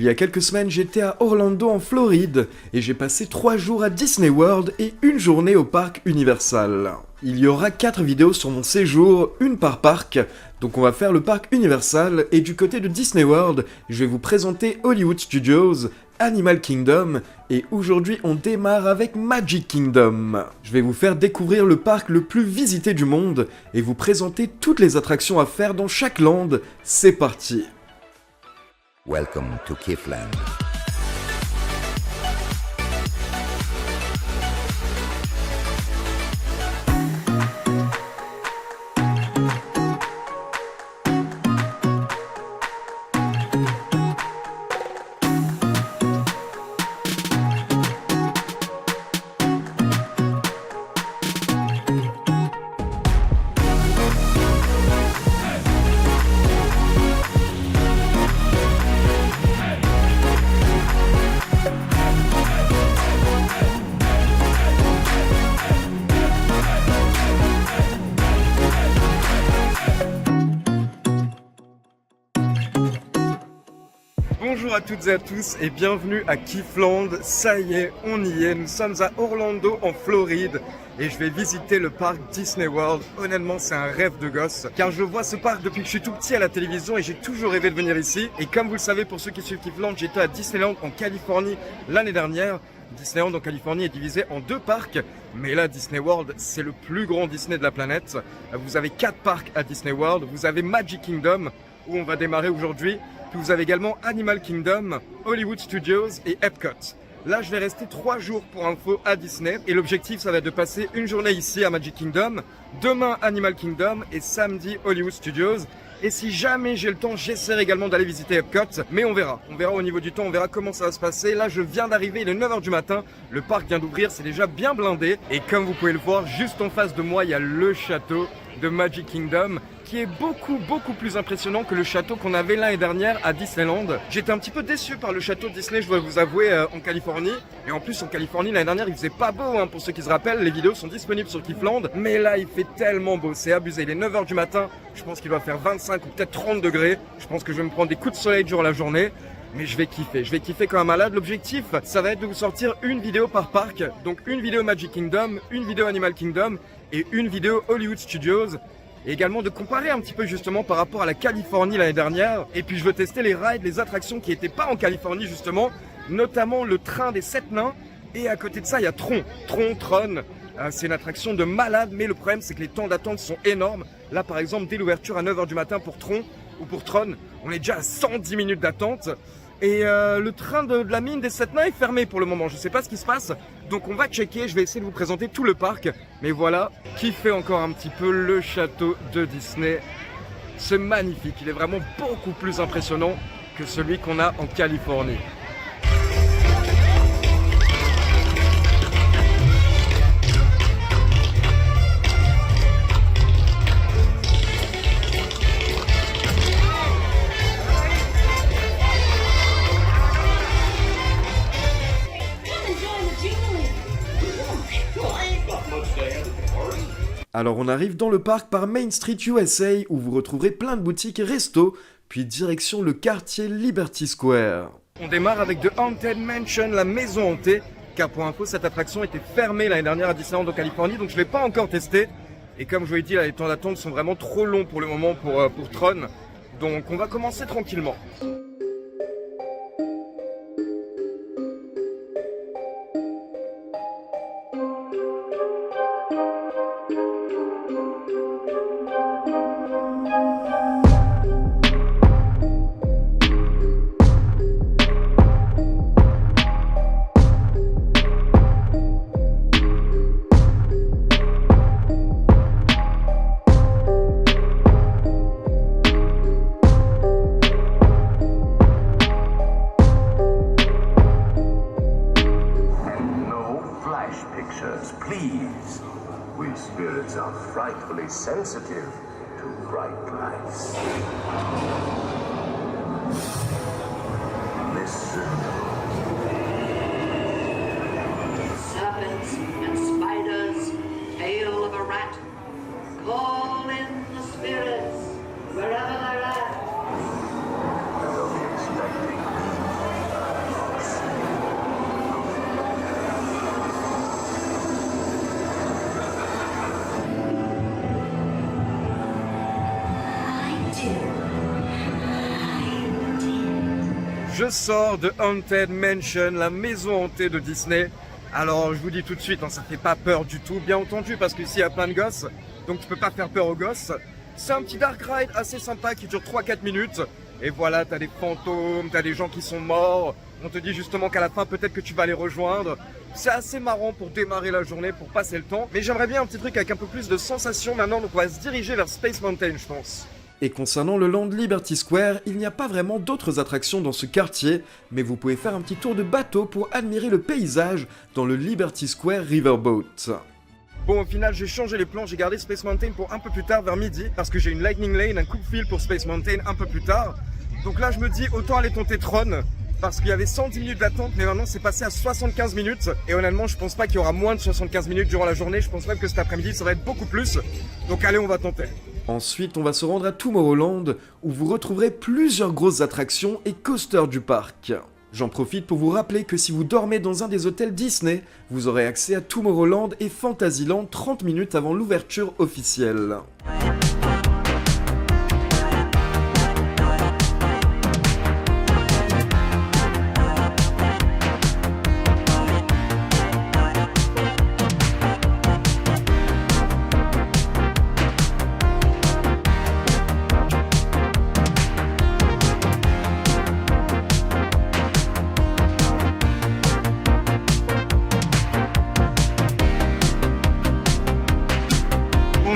Il y a quelques semaines, j'étais à Orlando en Floride et j'ai passé 3 jours à Disney World et une journée au parc Universal. Il y aura 4 vidéos sur mon séjour, une par parc, donc on va faire le parc Universal et du côté de Disney World, je vais vous présenter Hollywood Studios, Animal Kingdom et aujourd'hui on démarre avec Magic Kingdom. Je vais vous faire découvrir le parc le plus visité du monde et vous présenter toutes les attractions à faire dans chaque land. C'est parti! Welcome to Kiffland. Bonjour à toutes et à tous et bienvenue à Kiffland. Ça y est, on y est, nous sommes à Orlando en Floride et je vais visiter le parc Disney World. Honnêtement, c'est un rêve de gosse car je vois ce parc depuis que je suis tout petit à la télévision et j'ai toujours rêvé de venir ici. Et comme vous le savez, pour ceux qui suivent Kiffland, j'étais à Disneyland en Californie l'année dernière. Disneyland en Californie est divisé en 2 parcs, mais là Disney World c'est le plus grand Disney de la planète. Vous avez 4 parcs à Disney World, vous avez Magic Kingdom où on va démarrer aujourd'hui. Puis vous avez également Animal Kingdom, Hollywood Studios et Epcot. Là, je vais rester 3 jours pour info à Disney. Et l'objectif, ça va être de passer une journée ici à Magic Kingdom, demain Animal Kingdom et samedi Hollywood Studios. Et si jamais j'ai le temps, j'essaierai également d'aller visiter Epcot. Mais on verra. On verra au niveau du temps, on verra comment ça va se passer. Là, je viens d'arriver, il est 9h du matin. Le parc vient d'ouvrir, c'est déjà bien blindé. Et comme vous pouvez le voir, juste en face de moi, il y a le château de Magic Kingdom, qui est beaucoup plus impressionnant que le château qu'on avait l'année dernière à Disneyland. J'étais un petit peu déçu par le château de Disney, je dois vous avouer, en Californie. Et en plus, en Californie, l'année dernière, il faisait pas beau, hein, pour ceux qui se rappellent. Les vidéos sont disponibles sur Kiffland. Mais là, il fait tellement beau, c'est abusé. Il est 9h du matin, je pense qu'il va faire 25 ou peut-être 30 degrés. Je pense que je vais me prendre des coups de soleil durant la journée. Mais je vais kiffer comme un malade. L'objectif, ça va être de vous sortir une vidéo par parc. Donc une vidéo Magic Kingdom, une vidéo Animal Kingdom et une vidéo Hollywood Studios. Et également de comparer un petit peu justement par rapport à la Californie l'année dernière. Et puis je veux tester les rides, les attractions qui n'étaient pas en Californie justement. Notamment le train des 7 nains. Et à côté de ça, il y a Tron. Tron. C'est une attraction de malade. Mais le problème, c'est que les temps d'attente sont énormes. Là par exemple, dès l'ouverture à 9h du matin pour Tron ou pour Tron, on est déjà à 110 minutes d'attente. Et le train de la mine des 7 nains est fermé pour le moment, je sais pas ce qui se passe. Donc on va checker, je vais essayer de vous présenter tout le parc. Mais voilà, kiffez encore un petit peu le château de Disney. C'est magnifique, il est vraiment beaucoup plus impressionnant que celui qu'on a en Californie. Alors on arrive dans le parc par Main Street USA où vous retrouverez plein de boutiques et restos, puis direction le quartier Liberty Square. On démarre avec The Haunted Mansion, la maison hantée, car pour info cette attraction était fermée l'année dernière à Disneyland en Californie, donc je ne l'ai pas encore testé. Et comme je vous l'ai dit, là, les temps d'attente sont vraiment trop longs pour le moment pour Tron, donc on va commencer tranquillement. Please, we spirits are frightfully sensitive to bright lights. Listen. Serpents and spiders, tail of a rat, call in the spirits wherever they're at. Don't be expecting me. Je sors de Haunted Mansion, la maison hantée de Disney. Alors, je vous dis tout de suite, hein, ça fait pas peur du tout, bien entendu, parce qu'ici, il y a plein de gosses, donc tu peux pas faire peur aux gosses. C'est un petit dark ride assez sympa qui dure 3-4 minutes. Et voilà, t'as des fantômes, t'as des gens qui sont morts. On te dit justement qu'à la fin, peut-être que tu vas les rejoindre. C'est assez marrant pour démarrer la journée, pour passer le temps. Mais j'aimerais bien un petit truc avec un peu plus de sensation maintenant, donc on va se diriger vers Space Mountain, je pense. Et concernant le Land Liberty Square, il n'y a pas vraiment d'autres attractions dans ce quartier, mais vous pouvez faire un petit tour de bateau pour admirer le paysage dans le Liberty Square Riverboat. Bon, au final, j'ai changé les plans, j'ai gardé Space Mountain pour un peu plus tard, vers midi, parce que j'ai une Lightning Lane, un coupe-fil pour Space Mountain un peu plus tard. Donc là, je me dis, autant aller tenter Tron, parce qu'il y avait 110 minutes d'attente, mais maintenant c'est passé à 75 minutes. Et honnêtement, je pense pas qu'il y aura moins de 75 minutes durant la journée, je pense même que cet après-midi, ça va être beaucoup plus. Donc allez, on va tenter. Ensuite, on va se rendre à Tomorrowland, où vous retrouverez plusieurs grosses attractions et coasters du parc. J'en profite pour vous rappeler que si vous dormez dans un des hôtels Disney, vous aurez accès à Tomorrowland et Fantasyland 30 minutes avant l'ouverture officielle.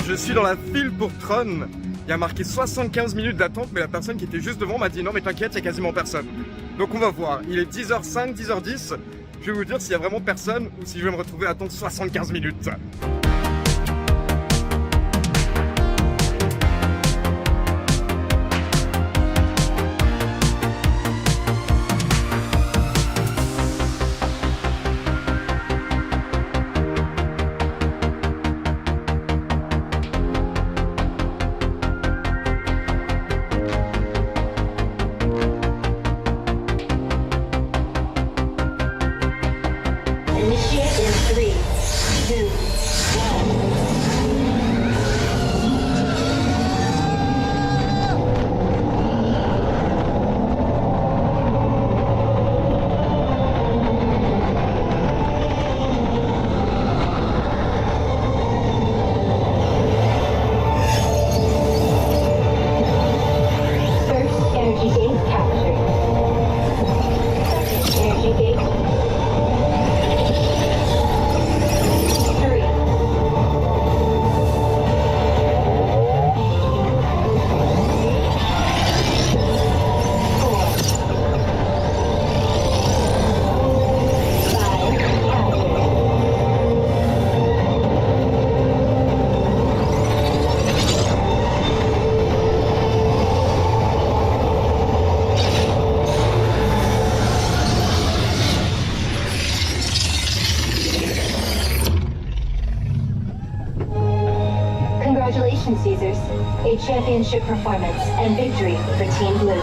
Je suis dans la file pour Tron. Il y a marqué 75 minutes d'attente, mais la personne qui était juste devant m'a dit non mais t'inquiète, il y a quasiment personne. Donc on va voir, il est 10h05, 10h10. Je vais vous dire s'il y a vraiment personne ou si je vais me retrouver à attendre 75 minutes. Initiate in 3, 2, 1. First energy gate captured. Second energy gate. 3. 4. 5 captured. Congratulations, Caesars. A championship performance and victory for Team Blue.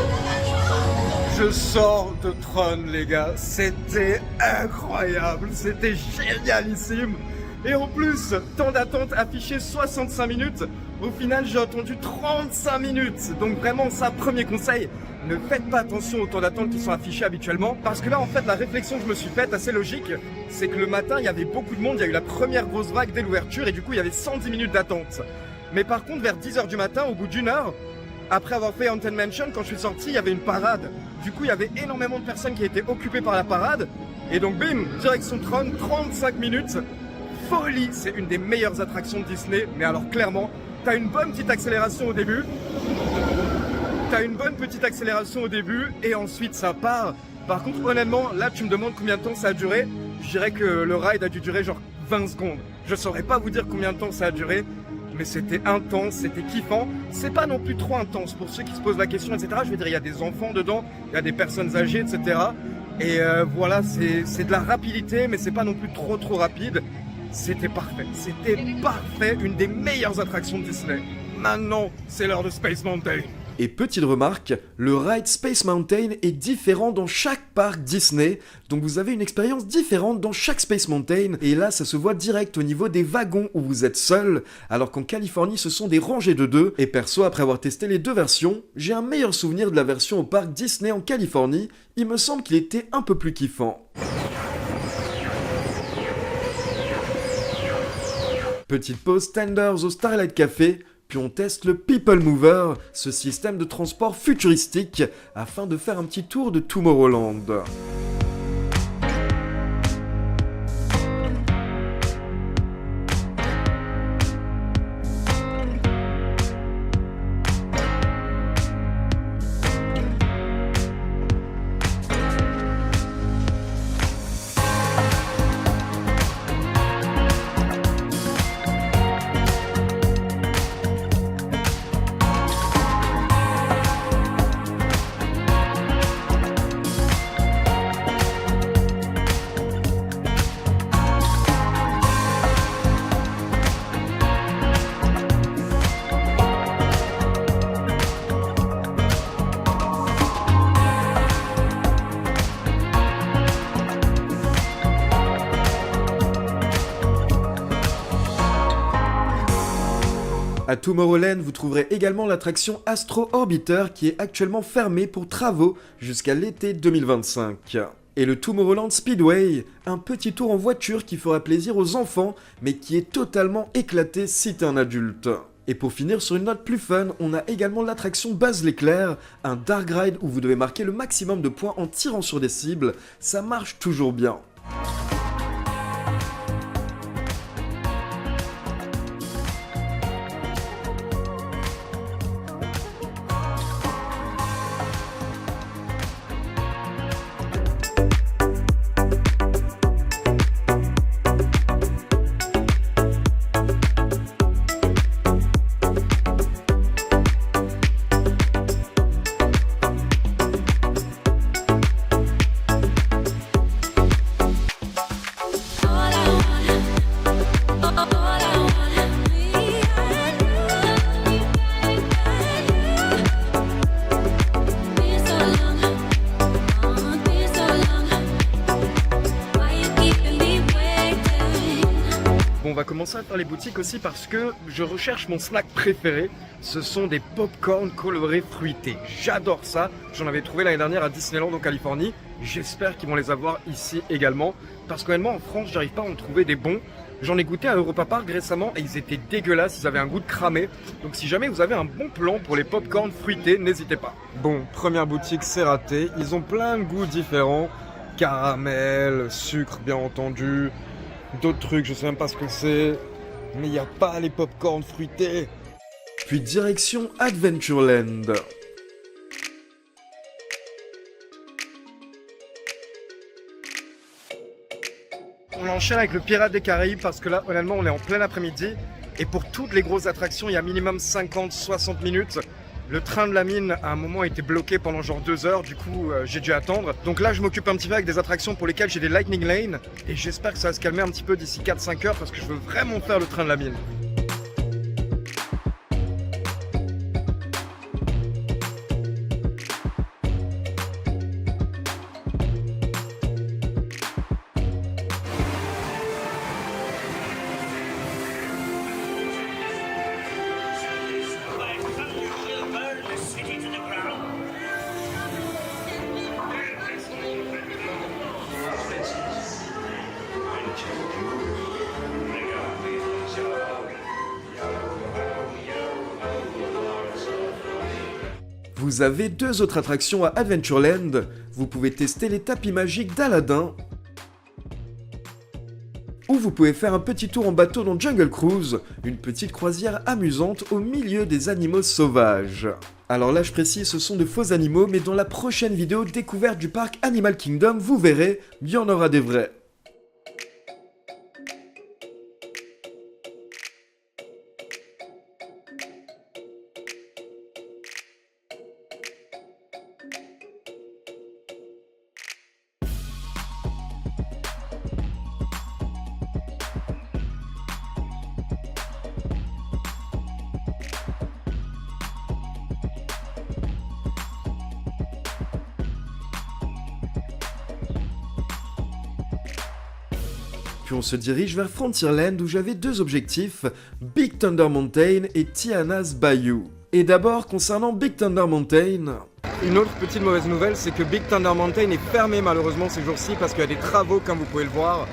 Je sors de Tron, les gars. C'était incroyable. C'était génialissime. Et en plus, temps d'attente affiché 65 minutes. Au final, j'ai attendu 35 minutes. Donc vraiment, ça, premier conseil, ne faites pas attention aux temps d'attente qui sont affichés habituellement. Parce que là, en fait, la réflexion que je me suis faite, assez logique, c'est que le matin, il y avait beaucoup de monde. Il y a eu la première grosse vague dès l'ouverture. Et du coup, il y avait 110 minutes d'attente. Mais par contre, vers 10h du matin, au bout d'une heure, après avoir fait Haunted Mansion, quand je suis sorti, il y avait une parade. Du coup, il y avait énormément de personnes qui étaient occupées par la parade. Et donc, bim, direction Tron, 35 minutes. Folie, c'est une des meilleures attractions de Disney. Mais alors, clairement, t'as une bonne petite accélération au début. Et ensuite, ça part. Par contre, honnêtement, là, tu me demandes combien de temps ça a duré. Je dirais que le ride a dû durer genre 20 secondes. Je saurais pas vous dire combien de temps ça a duré. Mais c'était intense, c'était kiffant. C'est pas non plus trop intense pour ceux qui se posent la question, etc. Je veux dire, il y a des enfants dedans, il y a des personnes âgées, etc. Et voilà, c'est de la rapidité, mais c'est pas non plus trop rapide. C'était parfait, une des meilleures attractions de Disney. Maintenant, c'est l'heure de Space Mountain. Et petite remarque, le ride Space Mountain est différent dans chaque parc Disney, donc vous avez une expérience différente dans chaque Space Mountain, et là ça se voit direct au niveau des wagons où vous êtes seul, alors qu'en Californie ce sont des rangées de 2, et perso après avoir testé les deux versions, j'ai un meilleur souvenir de la version au parc Disney en Californie, il me semble qu'il était un peu plus kiffant. Petite pause tenders au Starlight Café, puis on teste le People Mover, ce système de transport futuristique, afin de faire un petit tour de Tomorrowland. À Tomorrowland, vous trouverez également l'attraction Astro Orbiter qui est actuellement fermée pour travaux jusqu'à l'été 2025. Et le Tomorrowland Speedway, un petit tour en voiture qui fera plaisir aux enfants, mais qui est totalement éclaté si t'es un adulte. Et pour finir sur une note plus fun, on a également l'attraction Buzz l'éclair, un dark ride où vous devez marquer le maximum de points en tirant sur des cibles, ça marche toujours bien. On va commencer à faire les boutiques aussi parce que je recherche mon snack préféré. Ce sont des pop-corn colorés fruités. J'adore ça. J'en avais trouvé l'année dernière à Disneyland en Californie. J'espère qu'ils vont les avoir ici également. Parce qu'honnêtement, en France, j'arrive pas à en trouver des bons. J'en ai goûté à Europa Park récemment et ils étaient dégueulasses. Ils avaient un goût de cramé. Donc si jamais vous avez un bon plan pour les pop-corn fruités, n'hésitez pas. Bon, première boutique, c'est raté. Ils ont plein de goûts différents. Caramel, sucre bien entendu. D'autres trucs, je sais même pas ce que c'est, mais il n'y a pas les pop-corn fruités. Puis direction Adventureland. On enchaîne avec le Pirate des Caraïbes parce que là, honnêtement, on est en plein après-midi. Et pour toutes les grosses attractions, il y a minimum 50-60 minutes. Le train de la mine, à un moment, était bloqué pendant genre 2 heures, du coup, j'ai dû attendre. Donc là, je m'occupe un petit peu avec des attractions pour lesquelles j'ai des Lightning Lane. Et j'espère que ça va se calmer un petit peu d'ici 4-5 heures parce que je veux vraiment faire le train de la mine. Vous avez 2 autres attractions à Adventureland. Vous pouvez tester les tapis magiques d'Aladin. Ou vous pouvez faire un petit tour en bateau dans Jungle Cruise, une petite croisière amusante au milieu des animaux sauvages. Alors là je précise, ce sont de faux animaux, mais dans la prochaine vidéo découverte du parc Animal Kingdom, vous verrez, il y en aura des vrais. Puis on se dirige vers Frontierland où j'avais deux objectifs, Big Thunder Mountain et Tiana's Bayou. Et d'abord, concernant Big Thunder Mountain... Une autre petite mauvaise nouvelle, c'est que Big Thunder Mountain est fermé malheureusement ces jours-ci parce qu'il y a des travaux comme vous pouvez le voir.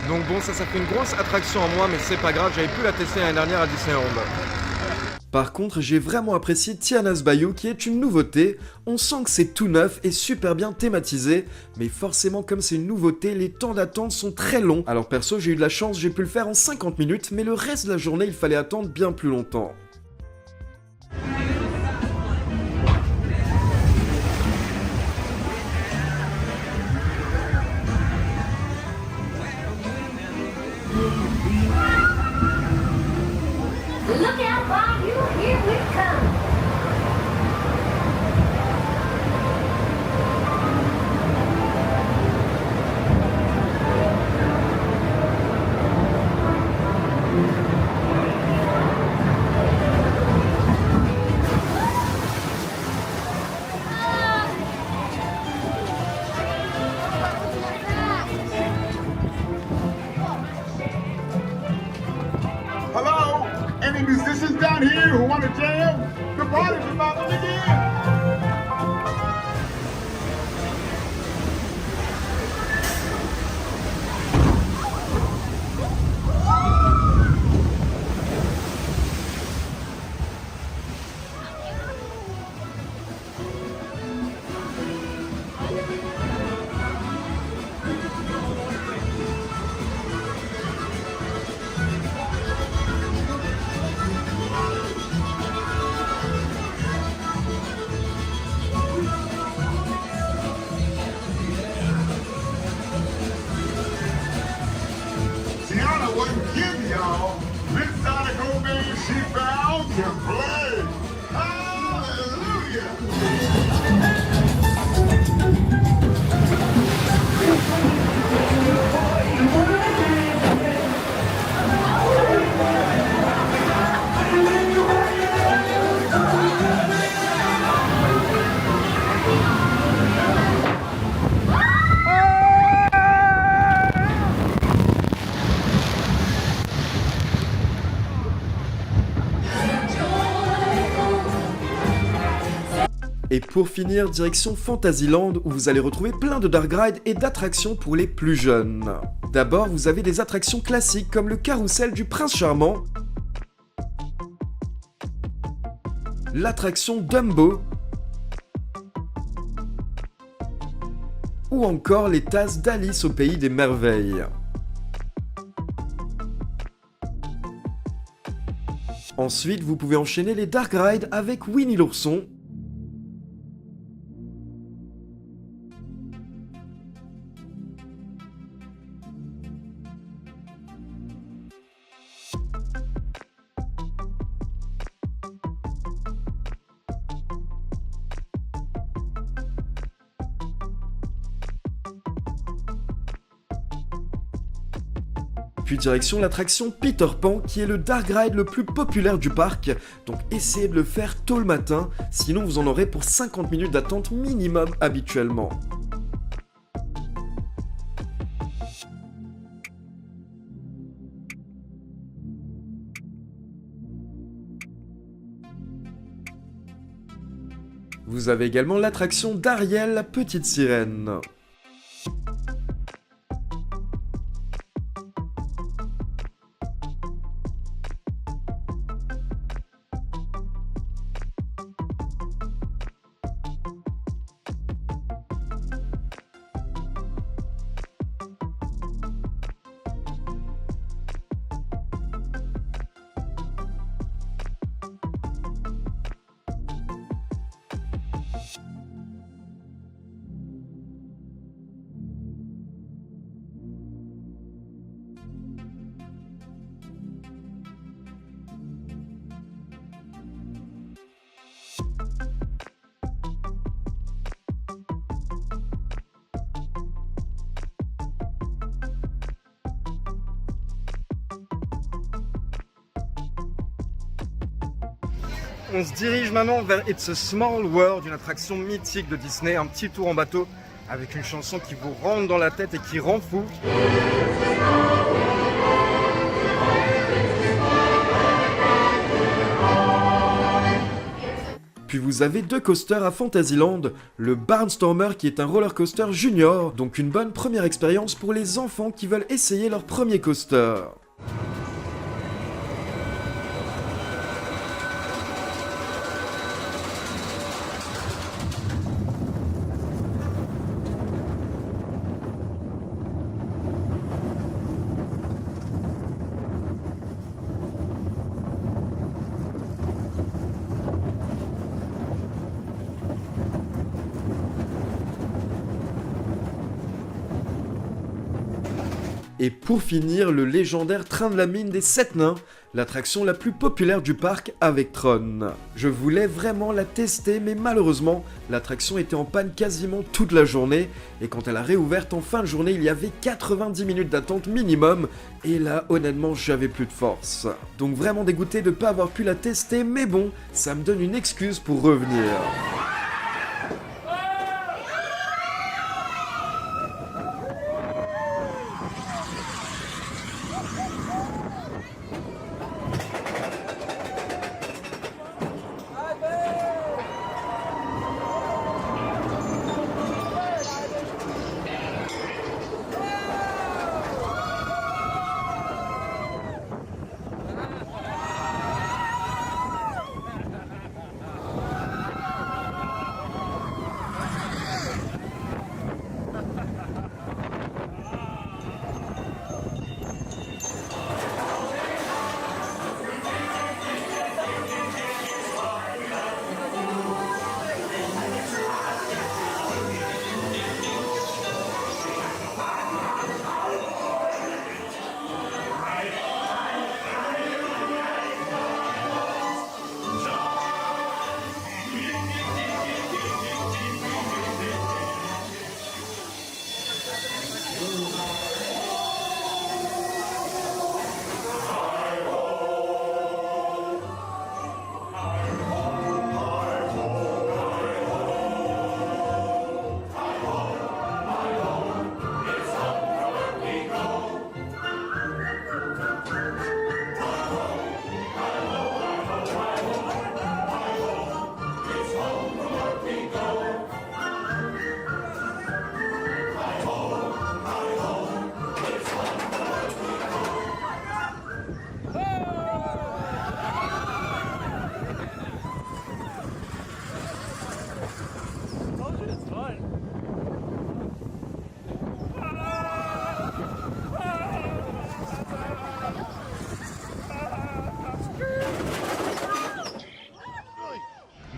Donc bon, ça fait une grosse attraction en moi, mais c'est pas grave, j'avais pu la tester l'année dernière à Disneyland. Par contre, j'ai vraiment apprécié Tiana's Bayou qui est une nouveauté. On sent que c'est tout neuf et super bien thématisé, mais forcément comme c'est une nouveauté, les temps d'attente sont très longs. Alors perso, j'ai eu de la chance, j'ai pu le faire en 50 minutes, mais le reste de la journée, il fallait attendre bien plus longtemps. Look out, Bayou, here we come. Hello? Any musicians down here who want to jam? The party's about to begin. Tiana wasn't kidding, y'all. Miss Sonic Obey, she found to play. Hallelujah. Et pour finir, direction Fantasyland où vous allez retrouver plein de dark rides et d'attractions pour les plus jeunes. D'abord, vous avez des attractions classiques comme le carrousel du Prince Charmant, l'attraction Dumbo, ou encore les tasses d'Alice au pays des merveilles. Ensuite, vous pouvez enchaîner les dark rides avec Winnie l'ourson, puis direction l'attraction Peter Pan qui est le dark ride le plus populaire du parc, donc essayez de le faire tôt le matin, sinon vous en aurez pour 50 minutes d'attente minimum habituellement. Vous avez également l'attraction d'Ariel, la petite sirène. On se dirige maintenant vers It's a Small World, une attraction mythique de Disney, un petit tour en bateau avec une chanson qui vous rentre dans la tête et qui rend fou. Puis vous avez deux coasters à Fantasyland, le Barnstormer qui est un roller coaster junior, donc une bonne première expérience pour les enfants qui veulent essayer leur premier coaster. Et pour finir, le légendaire train de la mine des 7 nains, l'attraction la plus populaire du parc avec Tron. Je voulais vraiment la tester, mais malheureusement, l'attraction était en panne quasiment toute la journée, et quand elle a réouvert en fin de journée, il y avait 90 minutes d'attente minimum, et là, honnêtement, j'avais plus de force. Donc vraiment dégoûté de ne pas avoir pu la tester, mais bon, ça me donne une excuse pour revenir.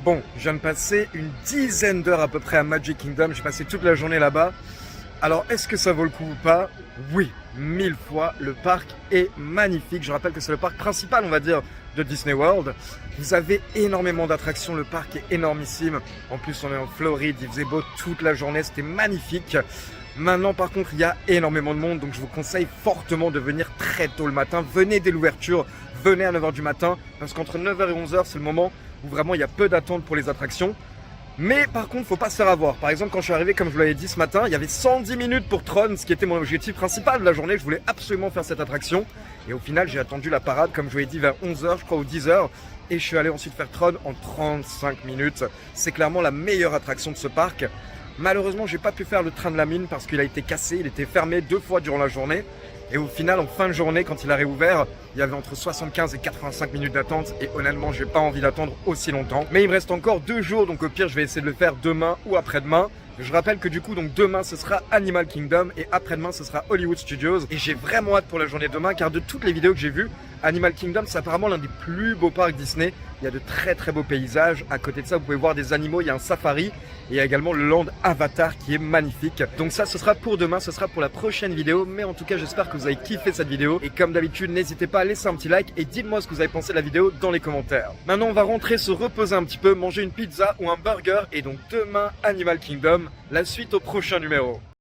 Bon, je viens de passer une dizaine d'heures à peu près à Magic Kingdom, j'ai passé toute la journée là-bas. Alors, est-ce que ça vaut le coup ou pas? Oui, 1000 fois, le parc est magnifique. Je rappelle que c'est le parc principal, on va dire, de Disney World. Vous avez énormément d'attractions, le parc est énormissime. En plus, on est en Floride, il faisait beau toute la journée, c'était magnifique. Maintenant, par contre, il y a énormément de monde, donc je vous conseille fortement de venir très tôt le matin. Venez dès l'ouverture, venez à 9h du matin, parce qu'entre 9h et 11h, c'est le moment où vraiment il y a peu d'attente pour les attractions. Mais par contre, faut pas se faire avoir. Par exemple, quand je suis arrivé, comme je vous l'avais dit ce matin, il y avait 110 minutes pour Tron, ce qui était mon objectif principal de la journée. Je voulais absolument faire cette attraction. Et au final, j'ai attendu la parade, comme je vous l'ai dit, vers 11h, je crois, ou 10h. Et je suis allé ensuite faire Tron en 35 minutes. C'est clairement la meilleure attraction de ce parc. Malheureusement, j'ai pas pu faire le train de la mine parce qu'il a été cassé. Il était fermé 2 fois durant la journée. Et au final, en fin de journée, quand il a réouvert, il y avait entre 75 et 85 minutes d'attente. Et honnêtement, j'ai pas envie d'attendre aussi longtemps. Mais il me reste encore 2 jours, donc au pire, je vais essayer de le faire demain ou après-demain. Je rappelle que du coup, donc demain, ce sera Animal Kingdom et après-demain, ce sera Hollywood Studios. Et j'ai vraiment hâte pour la journée de demain, car de toutes les vidéos que j'ai vues, Animal Kingdom, c'est apparemment l'un des plus beaux parcs Disney. Il y a de très très beaux paysages. À côté de ça, vous pouvez voir des animaux. Il y a un safari et il y a également le land Avatar qui est magnifique. Donc ça, ce sera pour demain, ce sera pour la prochaine vidéo. Mais en tout cas, j'espère que vous avez kiffé cette vidéo. Et comme d'habitude, n'hésitez pas à laisser un petit like et dites-moi ce que vous avez pensé de la vidéo dans les commentaires. Maintenant, on va rentrer, se reposer un petit peu, manger une pizza ou un burger. Et donc demain, Animal Kingdom, la suite au prochain numéro.